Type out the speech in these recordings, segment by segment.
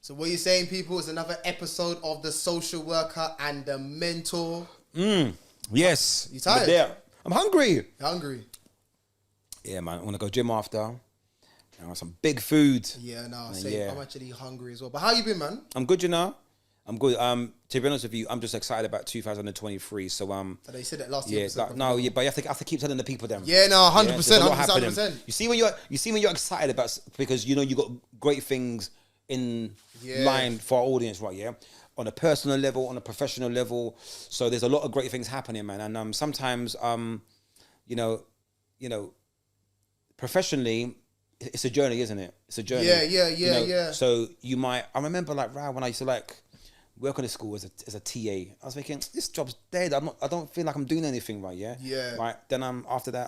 So what you're saying, people, is another episode of The Social Worker and the Mentor. Yes. You tired? There. I'm hungry. You're hungry? Yeah, man. I want to go gym after. I want some big food. Yeah, no, yeah. I'm actually hungry as well. But how you been, man? I'm good, you know. I'm good. To be honest with you, I'm just excited about 2023. So So they said that last yeah, year. but you have to keep telling the people them. Yeah, no, 100%, there's a lot 100%. You see when you're excited about, because you know you got great things in line for our audience, right? Yeah, on a personal level, on a professional level. So there's a lot of great things happening, man. And sometimes you know, professionally, it's a journey, isn't it? It's a journey. Yeah. So I remember like when I used to like work on a school as a TA, I was thinking, this job's dead. I don't feel like I'm doing anything right. Yeah. Yeah. Right. Then after that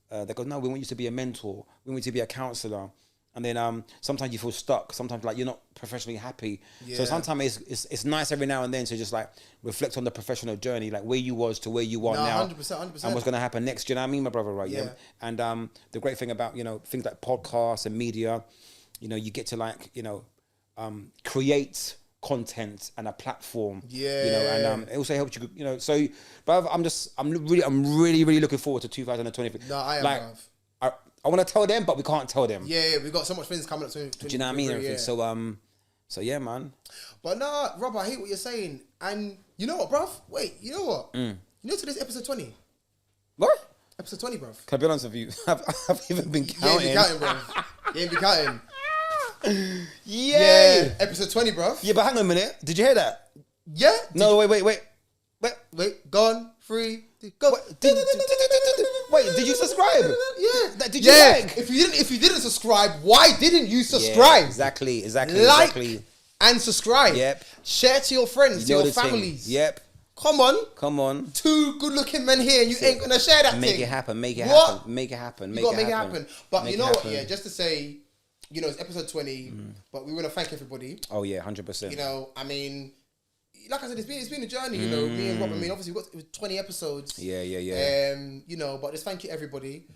they go, no, we want you to be a mentor. We want you to be a counselor. And then sometimes you feel stuck. Sometimes like you're not professionally happy. Yeah. So sometimes it's nice every now and then to just like reflect on the professional journey, like where you was to where you are now. 100%. And what's going to happen next. Do you know what I mean, my brother? Right? Yeah. And the great thing about things like podcasts and media, you get to like create content and a platform. Yeah. And it also helps you. So, but I'm really looking forward to 2023. No, I am. Like, I want to tell them, but we can't tell them. Yeah, we got so much things coming up. Do you know what I mean? Everything. Yeah. So yeah, man. But nah, Rob, I hate what you're saying. And you know what, bruv? Wait, you know what? You know today's episode 20? What? Episode 20, bruv. Can I be honest with you? I've even been counting. You ain't been counting, bruv. You ain't been counting. Yeah. Episode 20, bruv. Yeah, but hang on a minute. Did you hear that? Yeah. No, wait. Gone, free, go. Wait, did you subscribe? Yeah. Did you like? If you didn't subscribe, why didn't you subscribe? Yeah, exactly. Like and subscribe. Yep. Share to your friends, to your families. Yep. Come on. Two good-looking men here, and you ain't gonna share that thing. Make it happen. You gotta make it happen. But Make you know it what? happen. Yeah, just to say, it's episode 20. But we want to thank everybody. Oh yeah, 100%. I mean, like I said, it's been a journey. Me and Rob. I mean, obviously it was 20 episodes. Yeah. But just thank you everybody,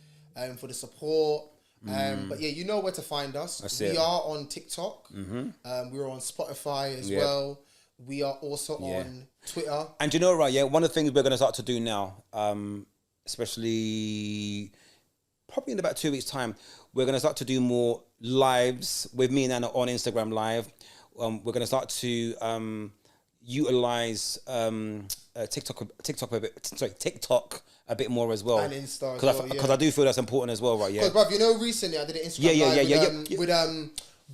for the support. But yeah, you know where to find us. We are on TikTok. We're on Spotify as well. We are also on Twitter. And you know, right? Yeah, one of the things we're going to start to do now, especially probably in about 2 weeks' time, we're going to start to do more lives with me and Anna on Instagram Live. We're going to start to utilize TikTok a bit more as well. And Insta as because well, I do feel that's important as well, right? Yeah. Because, bruv, recently I did an Instagram live with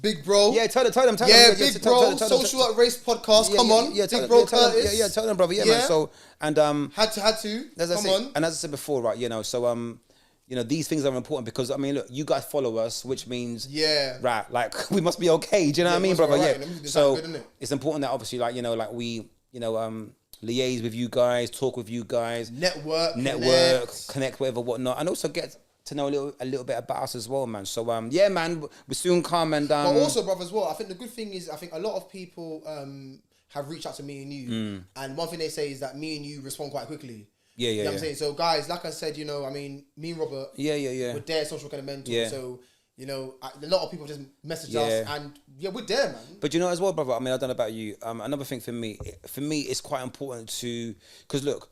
Big Bro. Yeah, tell them. Yeah, Big Bro, Social Work Race Podcast. Come on, Big Bro Curtis. Yeah, tell them, brother. Yeah, man. So and had to. Come on. And as I said before, right? So these things are important because I mean, look, you guys follow us, which means right, like we must be okay. Do you know what I mean, brother? Right. Yeah. So it's important that obviously, like we liaise with you guys, talk with you guys, network, connect, whatever, whatnot, and also get to know a little bit about us as well, man. So yeah, man, we soon come and but also, brother, as well. I think the good thing is, I think a lot of people have reached out to me and you, and one thing they say is that me and you respond quite quickly. Yeah. You know what I'm saying? So guys, like I said, I mean, me and Robert, we're there, social kind of mentor. Yeah. So a lot of people just message us, and we're there, man. But as well, brother, I mean, I don't know about you. Another thing for me, it's quite important because look,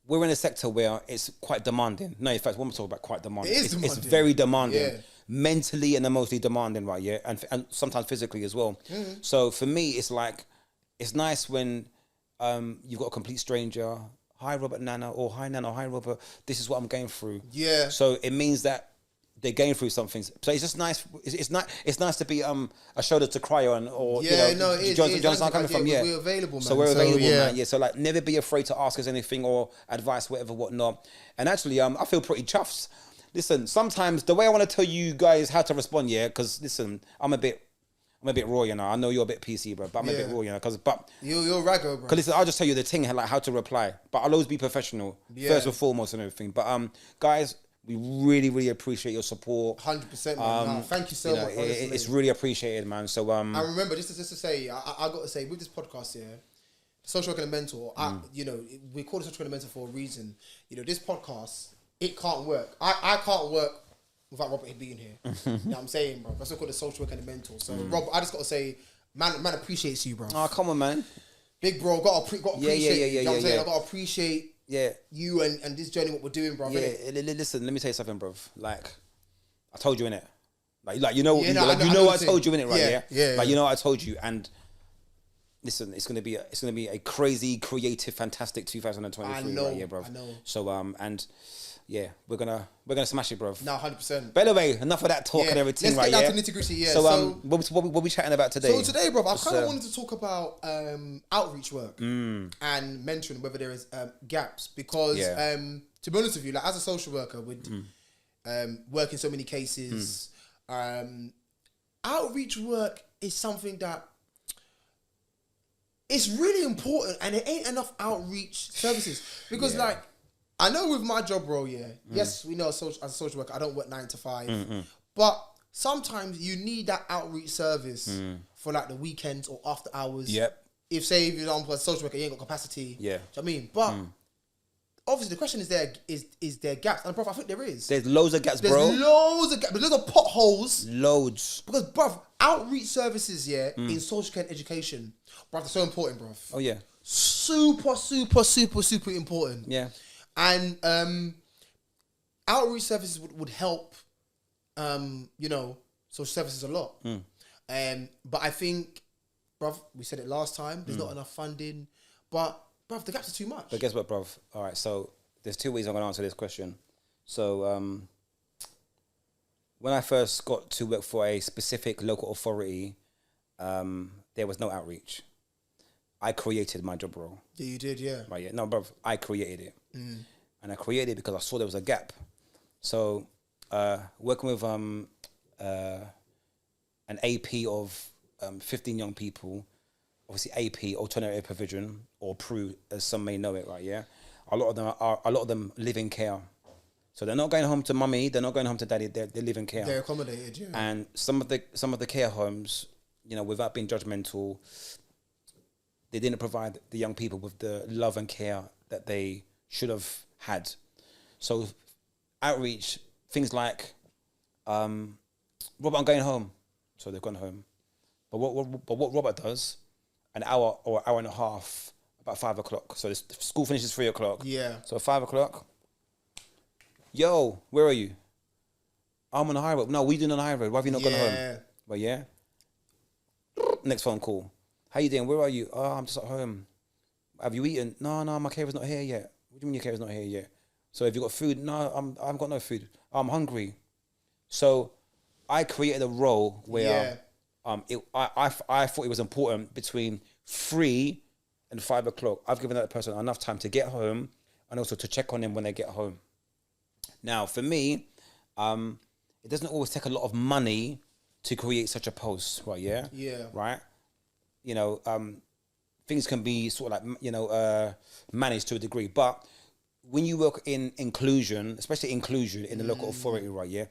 we're in a sector where it's quite demanding. No, in fact, when we talk about quite demanding, it's very demanding. Yeah. Mentally and emotionally demanding, right? Yeah, and sometimes physically as well. So for me, it's like, it's nice when you've got a complete stranger. Hi, Robert, Nana, or hi, Nana, hi, Robert. This is what I'm going through. Yeah. So it means that they're going through something. So it's just nice. It's nice to be a shoulder to cry on, or it is. Do you understand where I'm coming from? Yeah, we're available, man. So we're available, man. Yeah. So like, never be afraid to ask us anything or advice, whatnot. And actually, I feel pretty chuffed. Listen, sometimes the way I want to tell you guys how to respond, because listen, I'm a bit raw, I know you're a bit PC, bro, but I'm a bit raw, but you're raggo, bro. Because listen, I'll just tell you the thing, like how to reply, but I'll always be professional first and foremost and everything. But guys, we really, really appreciate your support. 100%, man. Thank you so much. It's really appreciated, man. So and remember, just to say, I got to say, with this podcast here, Social Worker and Mentor, we call it Social Worker and Mentor for a reason. This podcast, it can't work. I can't work without Robert being here. You know what I'm saying, bro? That's what I call the social worker and the mentor. So, Rob, I just got to say, man appreciates you, bro. Oh, come on, man. Big bro, got to appreciate. You know what I'm saying? I got to appreciate. Yeah. You and this journey, what we're doing, bro. Yeah. Listen, let me tell you something, bro. Like, I told you in it. Like you know, I told you in it, right? Yeah. Like, you know, I told you, and listen, it's gonna be a crazy, creative, fantastic 2023, right? Yeah, bro. I know. So and yeah, we're gonna smash it, bro. No, 100%. By the way, enough of that talk and everything, right? Let's get down to nitty-gritty. Yeah. So what we chatting about today? So today, bro, I kind of wanted to talk about outreach work and mentoring, whether there is gaps, because to be honest with you, like as a social worker with work in so many cases, outreach work is something that it's really important, and there ain't enough outreach services because, like, I know with my job role, yes, we know as a social worker, I don't work 9 to 5, but sometimes you need that outreach service for like the weekends or after hours. Yep. If, say, for example, as a social worker, you ain't got capacity. Yeah. Do you know what I mean? But obviously, the question is there gaps? And, bro, I think there is. There's loads of gaps, bro. There's loads of gaps. There's loads of potholes. Loads. Because, bro, outreach services, in social care and education, bro, they're so important, bro. Oh, yeah. Super, super, super, super important. Yeah. And outreach services would help, social services a lot. But I think, bruv, we said it last time, there's not enough funding. But, bruv, the gaps are too much. But guess what, bruv? All right, so there's 2 ways I'm going to answer this question. So when I first got to work for a specific local authority, there was no outreach. I created my job role. Yeah, you did, yeah. Right, yeah. No, bruv, I created it. And I created it because I saw there was a gap. So working with an AP of 15 young people, obviously AP, alternative provision, or PRU, as some may know it, right? Yeah, a lot of them live in care, so they're not going home to mummy, they're not going home to daddy. They live in care. They're accommodated, yeah. And some of the care homes, without being judgmental, they didn't provide the young people with the love and care that they should have had. So outreach, things like, Robert, I'm going home. So they've gone home. But what Robert does, an hour or hour and a half, about 5 o'clock. So this school finishes 3 o'clock. Yeah. So 5 o'clock. Yo, where are you? I'm on the high road. No, we doing on the high road. Why have you not gone home? But yeah. Next phone call. How you doing? Where are you? Oh, I'm just at home. Have you eaten? No, my carer's not here yet. What do you mean your carer's not here yet? So have you got food? No, I haven't got no food. I'm hungry. So I created a role where I thought it was important between 3 and 5 o'clock. I've given that person enough time to get home and also to check on them when they get home. Now, for me, it doesn't always take a lot of money to create such a post, right? Yeah. Yeah. Right. Things can be sort of like managed to a degree, but when you work in inclusion, especially inclusion in the local authority, right? Yeah,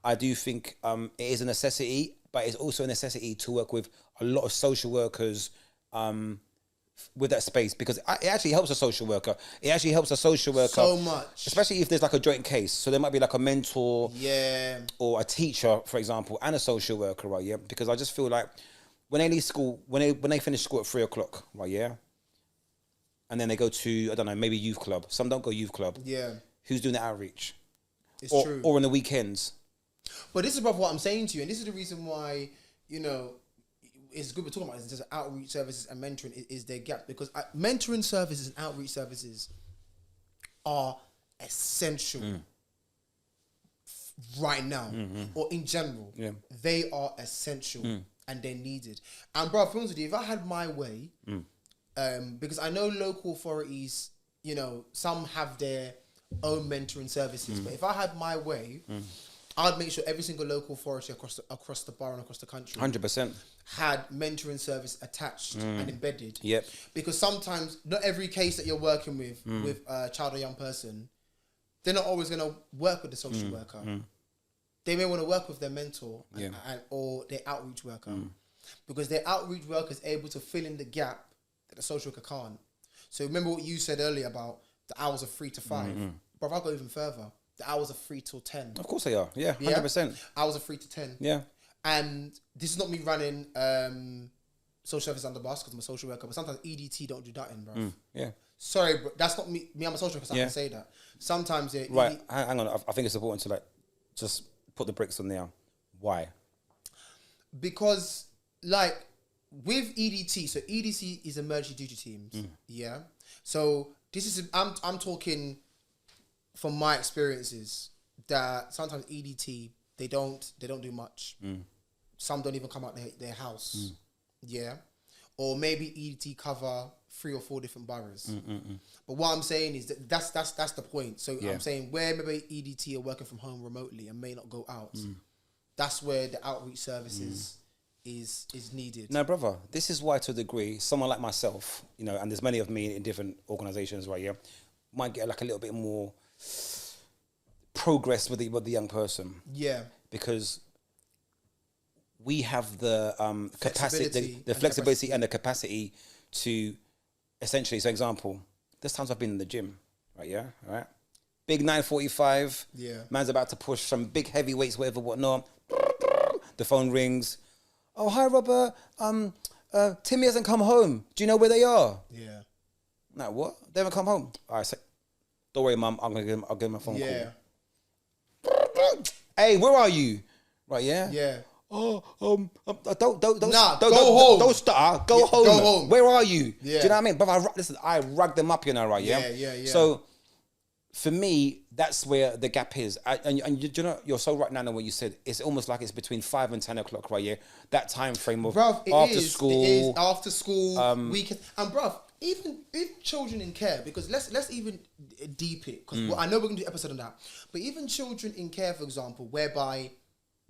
I do think it is a necessity, but it's also a necessity to work with a lot of social workers with that space, because it actually helps a social worker. It actually helps a social worker so much, especially if there's like a joint case. So there might be like a mentor, or a teacher, for example, and a social worker, right? Yeah, because I just feel like when they leave school, when they finish school at 3 o'clock, right? Yeah, and then they go to, I don't know, maybe youth club. Some don't go youth club. Yeah, who's doing the outreach? It's true. Or on the weekends. But this is about what I'm saying to you, and this is the reason why it's good we're talking about this. There's outreach services and mentoring is their gap, because mentoring services and outreach services are essential right now, or in general. Yeah. They are essential and they're needed. And bro, to be honest with you, if I had my way, because I know local authorities, some have their own mentoring services, but if I had my way, I'd make sure every single local authority across the borough and across the country 100% had mentoring service attached and embedded. Yep. Because sometimes not every case that you're working with a child or young person, they're not always going to work with the social worker. They may want to work with their mentor or their outreach worker, because their outreach worker is able to fill in the gap that the social worker can't. So remember what you said earlier about the hours of 3 to 5. But I'll go even further. the hours are 3 till 10. Of course they are. Yeah, 100%. Hours are 3 to 10. Yeah. And this is not me running social service under the bus because I'm a social worker, but sometimes EDT don't do that in, bro. Yeah. Sorry, bro. That's not me. I'm a social worker, so I can say that. Sometimes, yeah. Right, hang on. I think it's important to like just put the bricks on there. Why? Because like with EDT, so EDT is emergency duty teams. Yeah. So this is I'm talking from my experiences that sometimes EDT they don't do much. Some don't even come out their house. Yeah. Or maybe EDT cover 3 or 4 different boroughs. But what I'm saying is that's the point. So I'm saying where maybe EDT are working from home remotely and may not go out, that's where the outreach services is needed. No, brother, this is why to a degree, someone like myself, you know, and there's many of me in different organisations, right, yeah, might get like a little bit more progress with the young person. Yeah. Because we have the capacity, the flexibility and the capacity to essentially, so example, there's times I've been in the gym, right, yeah, right? Big 945, man's about to push some big heavy weights, whatever, whatnot. The phone rings. Oh, hi, Robert. Timmy hasn't come home. Do you know where they are? Yeah. No, what? They haven't come home. All right, so, don't worry, Mum. I'll give him a phone call. Hey, where are you? Right, yeah? Yeah. Oh, don't go home. Don't start. Go home. Go home. Where are you? Yeah. Do you know what I mean? But listen, I rag them up, you know, right? Yeah. Yeah. So for me, that's where the gap is. And you know, you're so right now in what you said. It's almost like it's between 5 and 10 o'clock, right? Yeah. That time frame of after school, weekend, and bruv, even children in care, because let's even deep it, because I know we're gonna do an episode on that. But even children in care, for example, whereby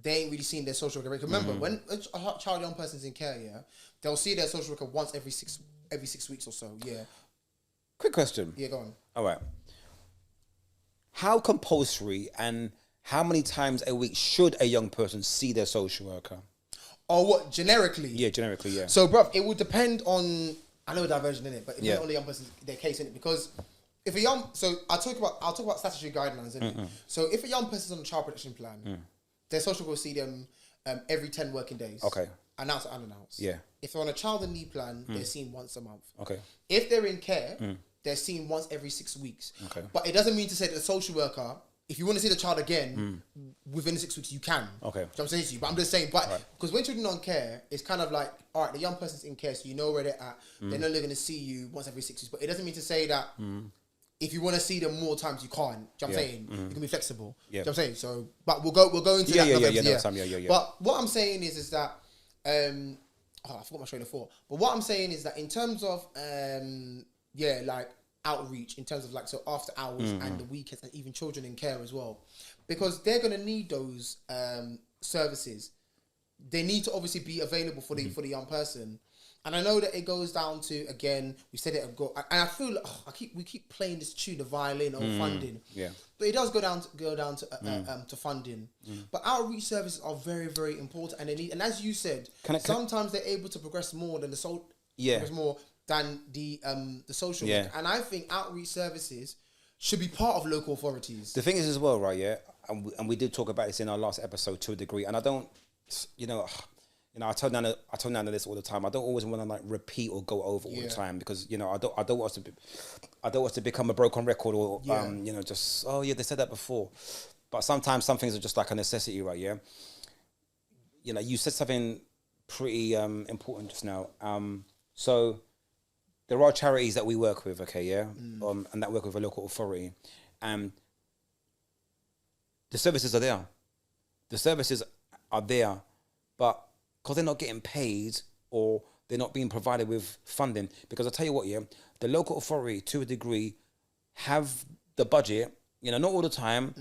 they ain't really seen their social worker. Remember, when a child, young person's in care, they'll see their social worker once every 6 weeks or so. Yeah. Quick question. Yeah, go on. All right. How compulsory and how many times a week should a young person see their social worker? Or what, generically? Yeah, generically, yeah. So, bruv, it would depend on, I know a diversion in it, but it depends on the young person's, their case in it, because if a young, so I'll talk about statutory guidelines, innit? So if a young person's on a child protection plan, their social worker will see them every 10 working days. Okay. Announced or unannounced. Yeah. If they're on a child and need plan, they're seen once a month. Okay. If they're in care, they're seen once every 6 weeks. Okay. But it doesn't mean to say that the social worker, if you want to see the child again, within 6 weeks, you can. Okay. You know what I'm saying to you? But I'm just saying, because when children are on care, it's kind of like, all right, the young person's in care, so you know where they're at. They're not going to see you once every 6 weeks. But it doesn't mean to say that if you want to see them more times, you can't. Do you know what I'm saying? You can be flexible. Yeah. Do you know what I'm saying? So, but we'll go into that. But what I'm saying is that, I forgot my train of thought. But what I'm saying is that in terms of, like outreach, in terms of like, so after hours and the weekends and even children in care as well, because they're going to need those services. They need to obviously be available for the young person. And I know that it goes down to, again, we said it, and I feel like we keep playing this tune, the violin or funding. Yeah. But it does go down to funding. But outreach services are very, very important, and they need. And as you said, sometimes they're able to progress more than the social work. And I think outreach services should be part of local authorities. The thing is as well, right? Yeah, and we did talk about this in our last episode to a degree, and I don't, I tell Nana this all the time. I don't always want to like repeat or go over all the time, because I don't want us to become a broken record or just they said that before. But sometimes some things are just like a necessity, right? Yeah. You said something pretty important just now. So there are charities that we work with, okay, yeah, and that work with a local authority, and the services are there. The services are there, but because they're not getting paid or they're not being provided with funding. Because I'll tell you what, the local authority, to a degree, have the budget, not all the time,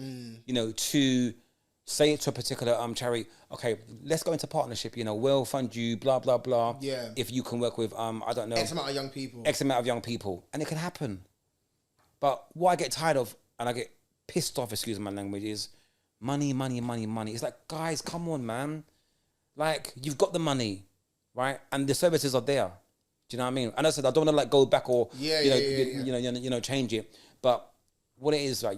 to say to a particular charity, okay, let's go into partnership, we'll fund you, blah, blah, blah. Yeah. If you can work with, I don't know. X amount of young people. And it can happen. But what I get tired of, and I get pissed off, excuse my language, is money, money, money, money. It's like, guys, come on, man. Like, you've got the money, right? And the services are there. Do you know what I mean? And I said, I don't want to like go back or, change it. But what it is, like,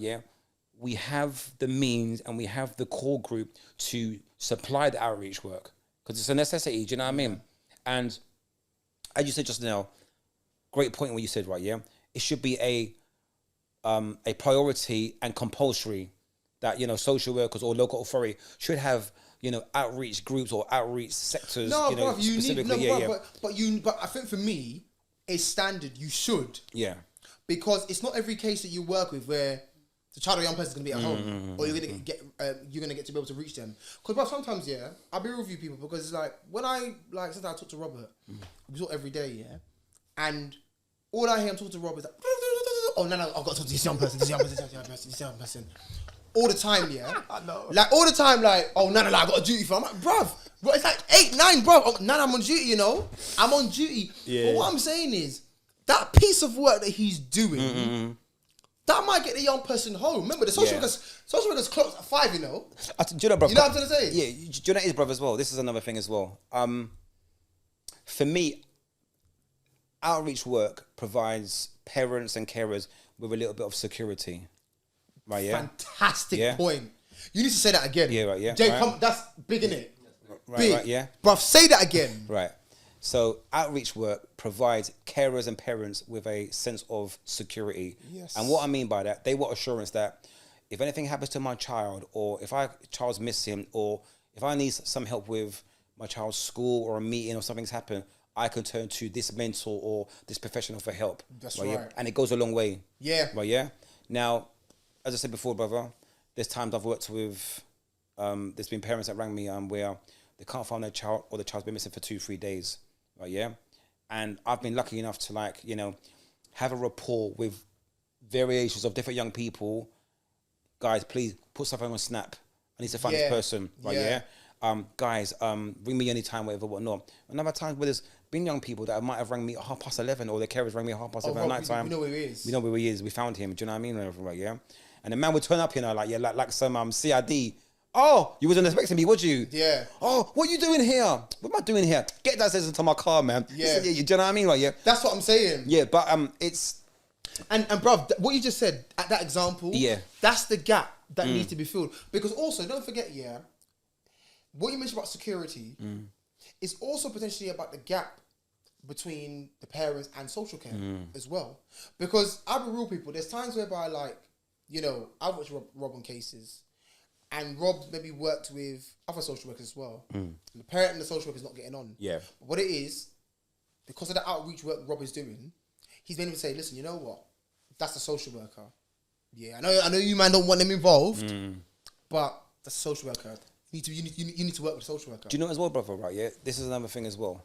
we have the means and we have the core group to supply the outreach work because it's a necessity. Do you know what I mean? And as you said just now, great point what you said, right? Yeah, it should be a priority and compulsory that, you know, social workers or local authority should have, you know, outreach groups or outreach sectors. No, you know, bruv, you need no, yeah, bruv, but I think for me, it's standard. You should, yeah, because it's not every case that you work with where the child or young person is gonna be at home, or you're gonna get to be able to reach them. Because bruv, sometimes I'll be real with you people because it's like when I sometimes I talk to Robert, we talk every day, and all I hear him talk to Robert is like, oh no, I've got to talk to this young person, this young person. All the time, I know. Like all the time, like, oh no, I've got a duty for. I'm like, bruv, it's like 8, 9, bruv. Oh, I'm on duty, you know. I'm on duty. Yeah. But what I'm saying is, that piece of work that he's doing, that might get the young person home. Remember, the social workers close at 5, you know. Do you know, bruv? You know what I'm trying to say? Yeah, do you know what it is, bruv, as well? This is another thing as well. For me, outreach work provides parents and carers with a little bit of security. Right, yeah. Fantastic point. You need to say that again. Yeah, right, yeah. Jay, right. come, that's big, innit? Right, big. Right, yeah. Bruv, say that again. Right. So outreach work provides carers and parents with a sense of security. Yes. And what I mean by that, they want assurance that if anything happens to my child, or if my child's missing, or if I need some help with my child's school or a meeting or something's happened, I can turn to this mentor or this professional for help. That's right. Yeah? And it goes a long way. Yeah. Right, yeah. Now, as I said before, brother, there's times I've worked with, there's been parents that rang me where they can't find their child or the child's been missing for 2-3 days, right, yeah? And I've been lucky enough to, like, you know, have a rapport with variations of different young people. Guys, please put something on Snap. I need to find this person, right, yeah? Guys, ring me anytime, whatever, whatnot. Another time where there's been young people that might have rang me at 11:30, or their carers rang me at 11:30 at night time. We know where he is. We know where he is. We found him. Do you know what I mean? Right, yeah? And the man would turn up, you know, like some CID. Oh, you wasn't expecting me, would you? Yeah. Oh, what are you doing here? What am I doing here? Get that says into my car, man. Yeah. Do you know what I mean? Right, yeah. That's what I'm saying. Yeah, but it's and bruv, what you just said at that example, that's the gap that needs to be filled. Because also, don't forget, what you mentioned about security is also potentially about the gap between the parents and social care as well. Because I'll be real, people, there's times whereby, like, you know, I've watched Rob on cases, and Rob maybe worked with other social workers as well. And the parent and the social worker is not getting on. Yeah. But what it is, because of the outreach work Rob is doing, he's been able to say, listen, you know what? That's a social worker. Yeah, I know you man don't want them involved, but that's a social worker. You need to work with a social worker. Do you know as well, brother, right, yeah? This is another thing as well,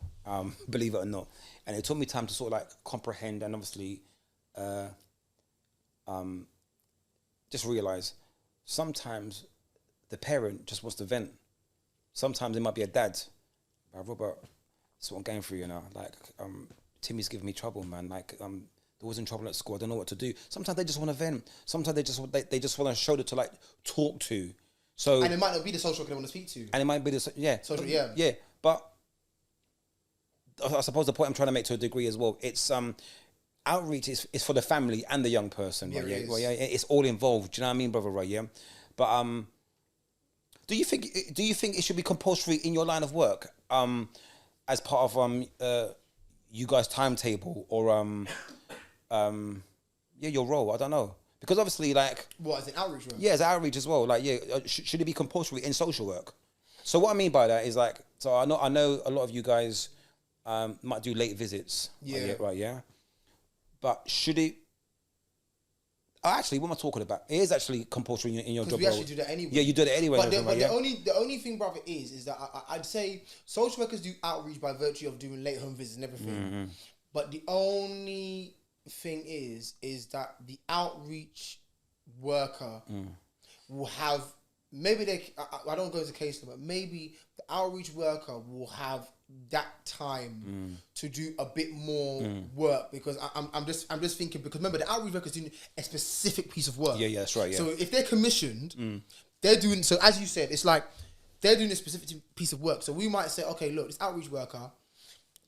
believe it or not. And it took me time to sort of like comprehend and obviously just realise sometimes the parent just wants to vent. Sometimes it might be a dad. Robert, that's what I'm going through, you know. Like, Timmy's giving me trouble, man. Like, there was in trouble at school. I don't know what to do. Sometimes they just want to vent. Sometimes they just want a shoulder to, like, talk to. So, and it might not be the social worker they want to speak to. And it might be the social, yeah. But I suppose the point I'm trying to make to a degree as well, it's outreach is for the family and the young person. Yeah, right? it is. Well, yeah, it's all involved. Do you know what I mean, brother? Right? Yeah. But do you think it should be compulsory in your line of work as part of you guys' timetable or your role? I don't know. Because obviously, like... What, as an outreach work? Yeah, as outreach as well. Like, yeah, should it be compulsory in social work? So what I mean by that is, like... So I know a lot of you guys might do late visits. Yeah. Right, yeah? But should it... Oh, actually, what am I talking about? It is actually compulsory in your job. Because we actually do that anyway. Yeah, you do it anyway. But the only thing, brother, is that I'd say social workers do outreach by virtue of doing late home visits and everything. But the only... thing is that the outreach worker will have, maybe I don't go into case law, but maybe the outreach worker will have that time to do a bit more work, because I'm just thinking, because remember the outreach worker is doing a specific piece of work. Yeah, that's right. Yeah. So if they're commissioned, they're doing, so as you said, it's like they're doing a specific piece of work. So we might say, okay, look, this outreach worker,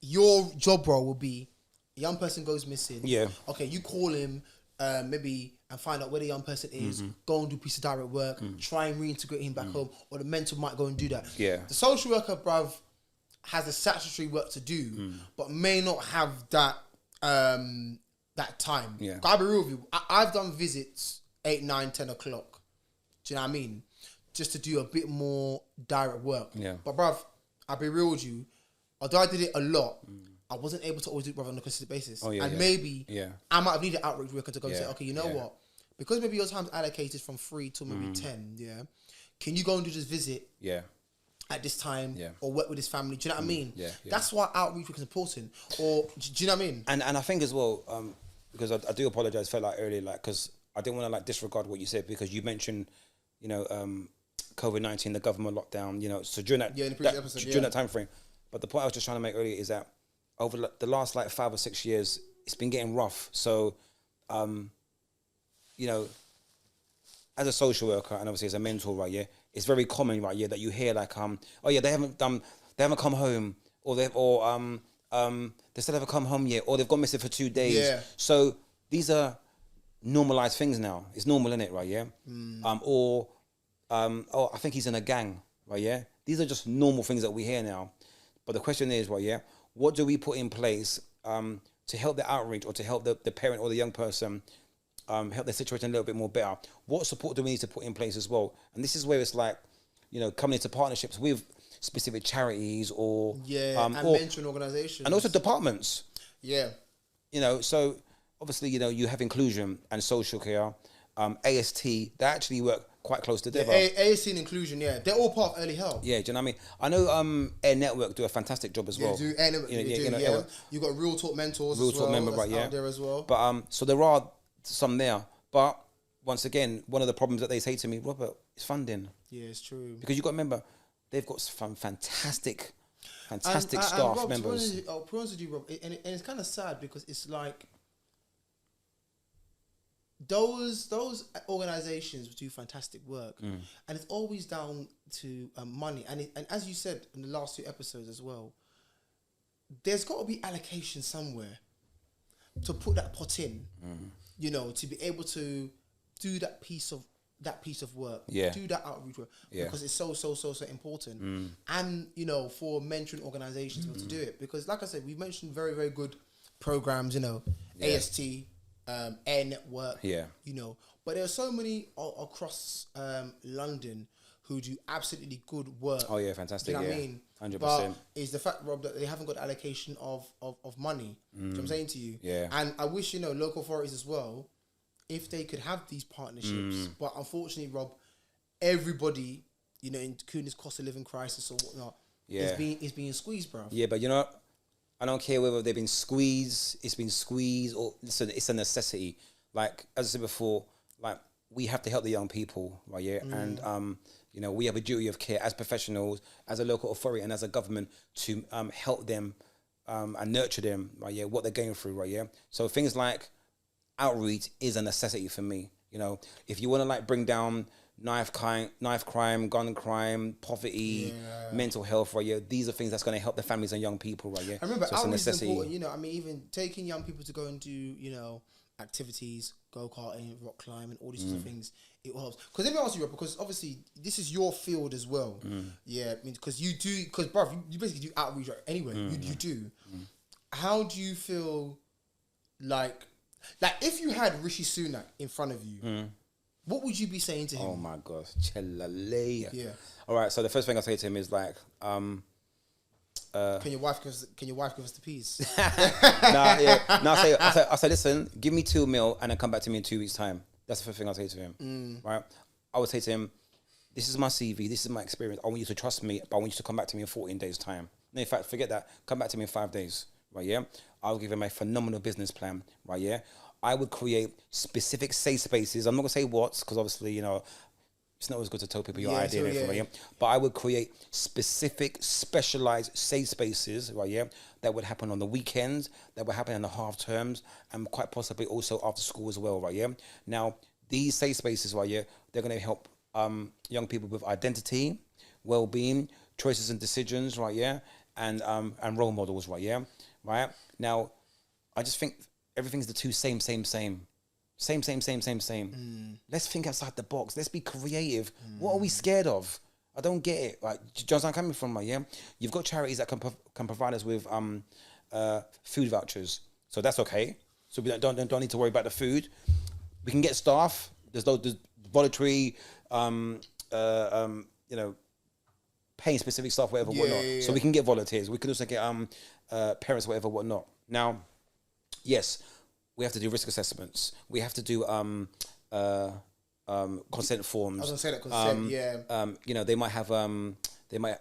your job role will be, a young person goes missing. Yeah. Okay, you call him maybe and find out where the young person is, go and do a piece of direct work, try and reintegrate him back home, or the mentor might go and do that. Yeah. The social worker, bruv, has the statutory work to do, but may not have that that time. Yeah. I'll be real with you. I've done visits 8, 9, 10 o'clock. Do you know what I mean? Just to do a bit more direct work. Yeah. But bruv, I'll be real with you. Although I did it a lot, I wasn't able to always do it, bruv, on a consistent basis. Oh, yeah, and yeah. maybe Yeah. I might have needed outreach worker to go and say, okay, you know Yeah. what? Because maybe your time's allocated from 3 to maybe 10, yeah? Can you go and do this visit Yeah. at this time, Yeah. or work with this family? Do you know what I mean? Yeah, yeah. That's why outreach work is important. Or, do you know what I mean? And I think as well, because I do apologize, felt like earlier, like, because I didn't want to like disregard what you said, because you mentioned, you know, COVID-19, the government lockdown, you know, so during that, in the previous episode, during that time frame. But the point I was just trying to make earlier is that over the last like 5 or 6 years, it's been getting rough. So, you know, as a social worker and obviously as a mentor, right, yeah, it's very common, right, yeah, that you hear like, oh yeah, they haven't come home, or they still haven't come home yet, or they've gone missing for 2 days. Yeah. So these are normalized things now. It's normal, innit, right, yeah? Oh, I think he's in a gang, right, yeah? These are just normal things that we hear now. But the question is, right, yeah, what do we put in place to help the outreach, or to help the parent or the young person help their situation a little bit more better? What support do we need to put in place as well? And this is where it's like, you know, coming into partnerships with specific charities or and mentoring organizations. and also departments. Yeah. You know, so obviously, you know, you have inclusion and social care, AST, they actually work quite close together. ASC and inclusion, yeah. They're all part of early help. Yeah, do you know what I mean? I know Air Network do a fantastic job as well. They do. Air Network, yeah. You've got Real Talk Mentors Real as Talk well. member, right, yeah. Out there as well. But so there are some there. But once again, one of the problems that they say to me, Robert, is funding. Yeah, it's true. Because you've got to remember, they've got some fantastic and staff Rob, members. To be honest with you, Rob, and it's kind of sad because it's like those organizations do fantastic work, and it's always down to money. And as you said in the last 2 episodes as well, there's got to be allocation somewhere to put that pot in, you know, to be able to do that piece of work, do that outreach work, because it's so important. And, you know, for mentoring organizations to do it, because like I said, we've mentioned very, very good programs, you know, AST, Air Network, you know, but there are so many across London who do absolutely good work. Oh yeah, fantastic. You know yeah, what I mean? 100%. But it's the fact, Rob, that they haven't got allocation of money. Do you know what I'm saying to you? Yeah. And I wish, you know, local authorities as well, if they could have these partnerships. But unfortunately, Rob, everybody, you know, including this cost of living crisis or whatnot, is being squeezed, bro. Yeah, but you know, I don't care whether they've been squeezed, it's been squeezed, or it's a necessity. Like, as I said before, like, we have to help the young people, right, yeah? And, you know, we have a duty of care as professionals, as a local authority and as a government to help them and nurture them, right, yeah, what they're going through, right, yeah? So things like outreach is a necessity for me, you know? If you want to, like, bring down knife crime, gun crime, poverty, mental health, right, yeah, these are things that's going to help the families and young people, right, yeah? I remember so outreach is important, you know, I mean, even taking young people to go and do, you know, activities, go-karting, rock climbing, all these sorts of things, it helps. Because let me ask you, Rob, because obviously this is your field as well. Yeah, I mean, because you do, because bruv, you basically do outreach anyway. You do. How do you feel like if you had Rishi Sunak in front of you, what would you be saying to him? Oh my gosh, Chellalea. Yeah. All right, so the first thing I say to him is like, can your wife give us the peas? I say, listen, give me 2 mil and then come back to me in 2 weeks' time. That's the first thing I'll say to him. Right? I would say to him, this is my CV, this is my experience. I want you to trust me, but I want you to come back to me in 14 days' time. No, in fact, forget that. Come back to me in 5 days. Right, yeah? I'll give him a phenomenal business plan. Right, yeah? I would create specific safe spaces. I'm not going to say what, because obviously, you know, it's not always good to tell people your idea and everything, right, yeah? But I would create specific, specialized safe spaces, right, yeah, that would happen on the weekends, that would happen in the half terms, and quite possibly also after school as well, right, yeah? Now, these safe spaces, right, yeah, they're going to help young people with identity, well-being, choices and decisions, right, yeah, and role models, right, yeah, right? Now, I just think everything's the two same. Same. Let's think outside the box. Let's be creative. What are we scared of? I don't get it. Like, do you know where I'm coming from? Like, yeah, you've got charities that can provide us with food vouchers, so that's okay. So we don't need to worry about the food. We can get staff. There's voluntary, paying specific staff, whatever, whatnot. Yeah. So we can get volunteers. We can also get parents, whatever, whatnot. Now, yes, we have to do risk assessments. We have to do consent forms. I was gonna say that consent. They might have they might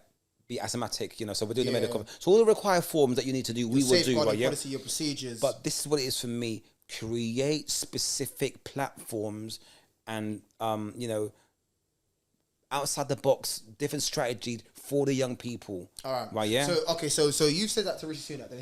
be asthmatic. So we're doing the medical. So all the required forms that you need to do, we will do. Right? Yeah. Policy, your procedures. But this is what it is for me. Create specific platforms and outside the box, different strategies for the young people. All right. Yeah. So you've said that to Rishi Sunak. Then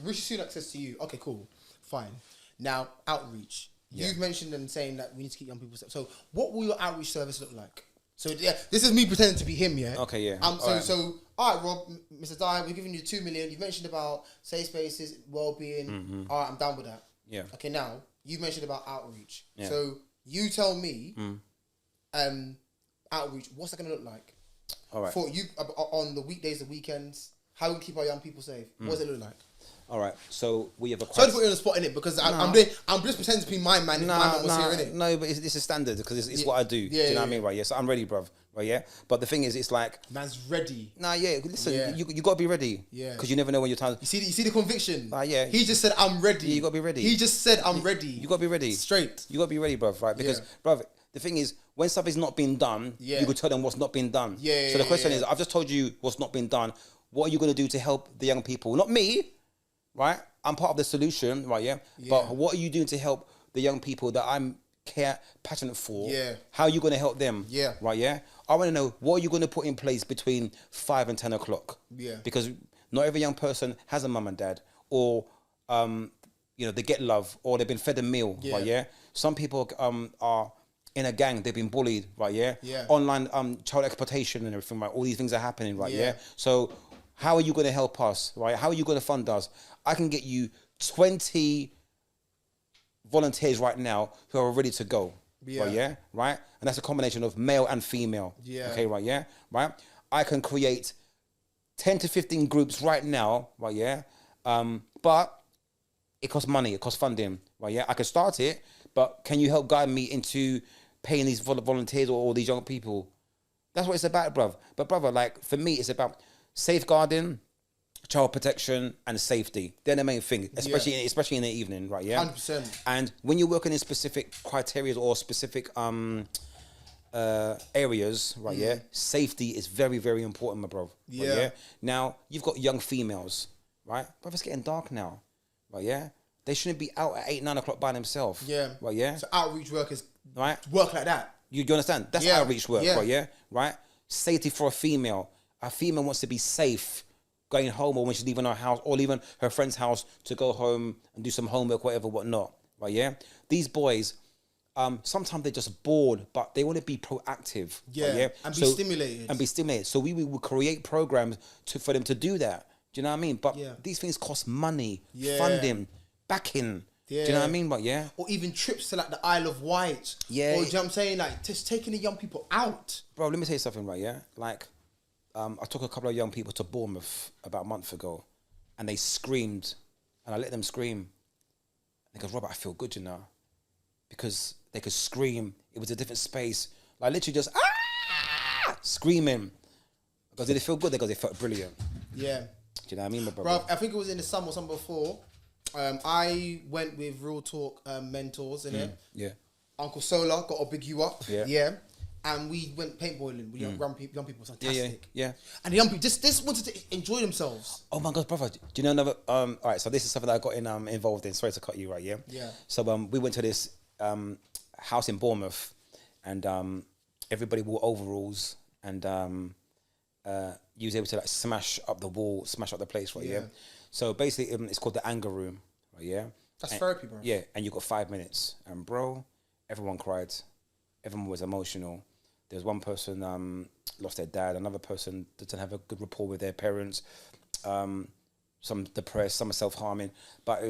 Rishi Sunak says to you, okay, cool, fine. Now outreach. Yeah. You've mentioned them saying that we need to keep young people safe. So what will your outreach service look like? So yeah, this is me pretending to be him. Yeah. Okay. Yeah. All right, Rob, Mr. Dye, we're giving you 2 million. You've mentioned about safe spaces, well-being. Mm-hmm. All right, I'm down with that. Yeah. Okay, now you've mentioned about outreach. Yeah. So you tell me, outreach. What's that going to look like? All right. For you on the weekdays, the weekends, how do we keep our young people safe? What does it look like? All right. So we have a. Sorry to put you on the spot in it because I'm just pretending to be my man. My man was here, innit? No, but it's a standard because it's what I do. Yeah, do you know what I mean, right? Yeah. So I'm ready, bruv. Right, yeah. But the thing is, it's like man's ready. Nah, yeah. Listen, you got to be ready. Yeah. Because you never know when your time. You see the conviction. Yeah. He just said I'm ready. Yeah, you got to be ready. He just said I'm ready. You got to be ready. Straight. You got to be ready, bruv. Right? Because, bruv, the thing is, when something's not been done, you could tell them what's not been done. Yeah. So the question is, I've just told you what's not been done. What are you going to do to help the young people? Not me, right? I'm part of the solution, right? Yeah. But what are you doing to help the young people that I'm passionate for? Yeah. How are you going to help them? Yeah. Right. Yeah. I want to know what are you going to put in place between 5 and 10 o'clock? Yeah. Because not every young person has a mum and dad, or they get love, or they've been fed a meal. Yeah. Right. Yeah. Some people are in a gang, they've been bullied, right? Yeah. Yeah. Online child exploitation and everything, right? All these things are happening, right? Yeah. So how are you going to help us, right? How are you going to fund us? I can get you 20 volunteers right now who are ready to go. Yeah. Right, yeah. Right. And that's a combination of male and female. Yeah. Okay. Right. Yeah. Right. I can create 10 to 15 groups right now. Right. Yeah. But it costs money. It costs funding. Right. Yeah. I can start it, but can you help guide me into paying these volunteers or all these young people? That's what it's about, bruv. But brother, like for me, it's about safeguarding, child protection, and safety. They're the main thing, especially in the evening, right? Yeah, 100%. And when you're working in specific criteria or specific areas, right? Yeah, safety is very, very important, my bro. Yeah. Right, yeah. Now you've got young females, right? But it's getting dark now, right? Yeah. They shouldn't be out at 8, 9 o'clock by themselves. Yeah. Right. Yeah. So outreach work is right. Work like that. You understand? That's outreach work, right? Yeah. Right. Safety for a female. A female wants to be safe going home, or when she's leaving her house, or leaving her friend's house to go home and do some homework, whatever, whatnot. Right? Yeah. These boys, sometimes they're just bored, but they want to be proactive. Yeah. Right, yeah? And be stimulated. And be stimulated. So we will create programs for them to do that. Do you know what I mean? But these things cost money, funding, backing. Yeah. Do you know what I mean? But yeah. Or even trips to like the Isle of Wight. Yeah. Or do you know what I'm saying? Like just taking the young people out. Bro, let me tell you something, right? Yeah. Like, I took a couple of young people to Bournemouth about a month ago, and they screamed, and I let them scream. And they go, Robert, I feel good, you know, because they could scream. It was a different space, like literally just screaming. Because did it feel good? Because they felt brilliant. Yeah. Do you know what I mean, my brother? Bro, I think it was in the summer or something before. I went with Real Talk mentors in it. Yeah. Uncle Solar got to big you up. Yeah. Yeah. And we went paintballing with young people. Fantastic. Yeah. And the young people just wanted to enjoy themselves. Oh my God, brother! Do you know another? All right, so this is something that I got involved in. Sorry to cut you, right? Yeah. Yeah. So we went to this house in Bournemouth, and everybody wore overalls, and you was able to like smash up the wall, smash up the place, right? Yeah. So basically, it's called the anger room, right? Yeah. That's therapy, bro. Yeah, and you got 5 minutes, and bro, everyone cried, everyone was emotional. There's one person lost their dad, another person didn't have a good rapport with their parents. some depressed, some are self-harming, but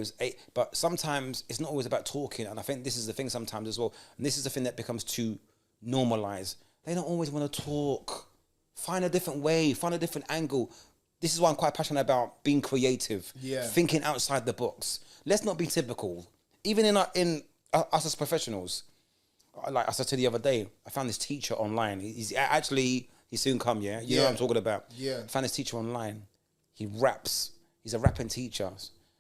but sometimes it's not always about talking. And I think this is the thing sometimes as well. And this is the thing that becomes too normalized. They don't always want to talk. Find a different way, find a different angle. This is why I'm quite passionate about being creative, thinking outside the box. Let's not be typical. Even in us as professionals, like I said to you the other day, I found this teacher online. He's soon come, yeah? You know what I'm talking about. Yeah. I found this teacher online. He raps. He's a rapping teacher.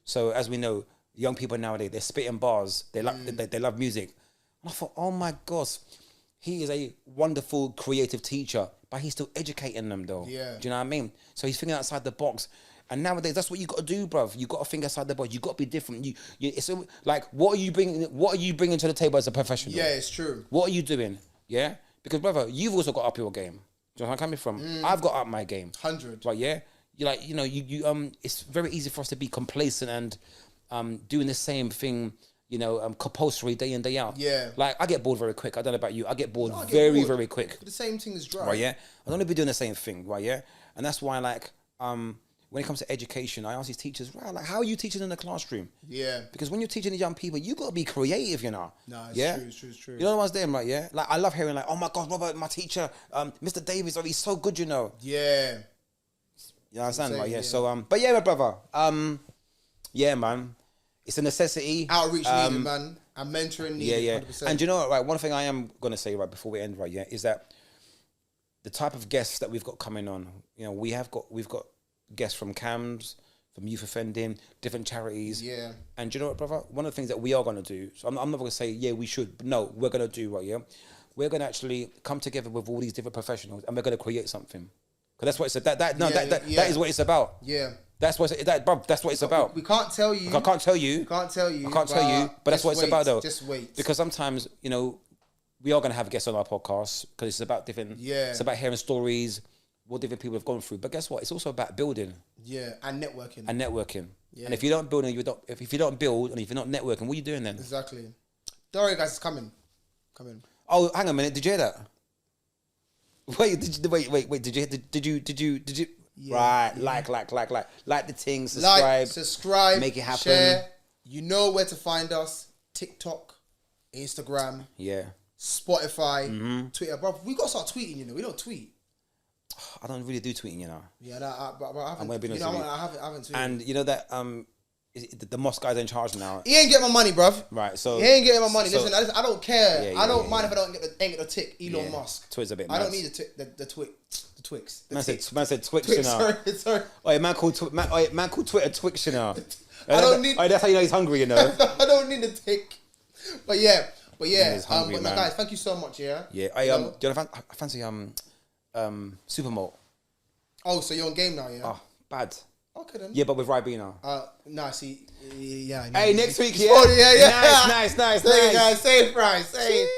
So as we know, young people nowadays, they're spitting bars. They love music. And I thought, oh my gosh, he is a wonderful creative teacher, but he's still educating them though. Yeah. Do you know what I mean? So he's thinking outside the box. And nowadays, that's what you got to do, bruv. You got to think outside the box. You got to be different. It's like, what are you bringing to the table as a professional? Yeah, it's true. What are you doing? Yeah, because brother, you've also got up your game. Do you know where I'm coming from? I've got up my game. 100. Right? Yeah. You like, you it's very easy for us to be complacent and doing the same thing. Compulsory day in, day out. Yeah. Like, I get bored very quick. I don't know about you. I get bored very quick. The same thing is dry. Right, yeah? I don't want to be doing the same thing, right, yeah? And that's why, like, when it comes to education, I ask these teachers, right, like, how are you teaching in the classroom? Yeah. Because when you're teaching the young people, you got to be creative, No, it's true. You know what I'm saying, right, yeah? Like, I love hearing, like, oh my God, Robert, my teacher, Mr. Davis, he's so good, Yeah. You understand, right, yeah? So, but yeah, my brother, yeah, man. It's a necessity. Outreach needed, man. And mentoring needed, yeah. 100%. And you know what, right, one thing I am going to say, right, before we end, right, yeah, is that the type of guests that we've got coming on, we've got guests from CAMS, from youth offending, different charities. Yeah. And do you know what, brother? One of the things that we are going to do, so I'm not going to say, yeah, we should, but no, we're going to do, right, yeah? We're going to actually come together with all these different professionals and we're going to create something. Because that's what it's that is what it's about. Yeah. That's what it's about. We can't tell you. I can't tell you. But that's what it's about, though. Just wait. Because sometimes, we are going to have guests on our podcast because it's about different. Yeah. It's about hearing stories, what different people have gone through. But guess what? It's also about building. Yeah, and networking. Yeah. And if you don't build and if you don't build and if you're not networking, what are you doing then? Exactly. Don't worry, guys. It's coming. Oh, hang on a minute. Did you hear that? Wait. Did you? Yeah, right, like the thing, subscribe, make it happen. Share. You know where to find us: TikTok, Instagram, Spotify, Twitter. Bro, we gotta start tweeting. We don't tweet. I don't really do tweeting, Yeah, but I haven't. I haven't tweeted. And you know that the Moss guy's in charge now. He ain't getting my money, bruv. Right, so he ain't getting my money. Listen, I don't care. I don't mind if I don't get the tick. Elon Musk. Twit's a bit. I don't need the Twix. Man said Twix, Sorry. Oh, man called Twitter Twix, I don't need. That's how you know he's hungry, I don't need the tick. But yeah. Hungry, but no, guys, thank you so much. Yeah. Yeah. Do you know, I fancy Supermalt. Oh, so you're on game now, yeah? Oh, bad. Okay then. Yeah, but with Ribena. No, see, yeah. Hey, next week, yeah. Oh, yeah. Nice. Say it, guys. Say it, Fry. Say it.